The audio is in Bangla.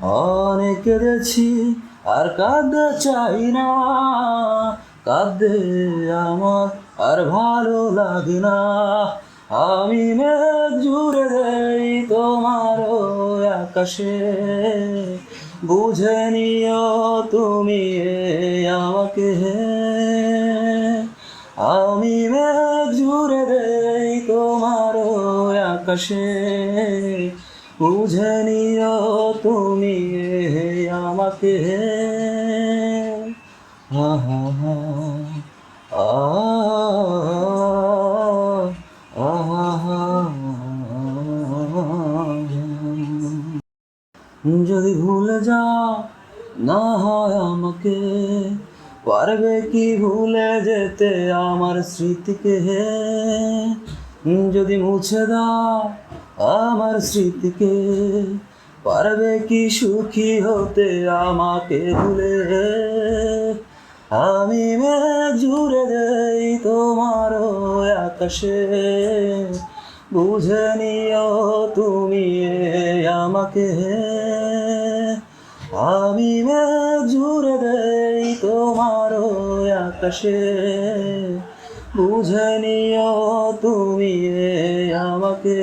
অনেক কেঁদেছি আর কাঁদতে চাই না, কাঁদতে আমার আর ভালো লাগে না। আমি মেঘ জুড়ে দেই তোমার ওই আকাশে, বুঝে নিও তুমি আমাকে। আমি মেঘ জুড়ে দেই তোমার ওই আকাশে, বুঝে নিও তুমি আমাকে। হা হা হা আ আ হা যদি ভুলে যাও না হয় আমাকে, পারবে কি ভুলে যেতে আমার স্মৃতিকে? যদি মুছে দাও আমার স্মৃতিকে, পারবে কি সুখী হতে আমাকে ভুলে? আমি মেঘ জুড়ে দেই তোমার ওই আকাশে, বুঝে নিও তুমি আমাকে। আমি মেঘ জুড়ে দেই তোমার ওই আকাশে, বুঝে নিও তুমি আমাকে।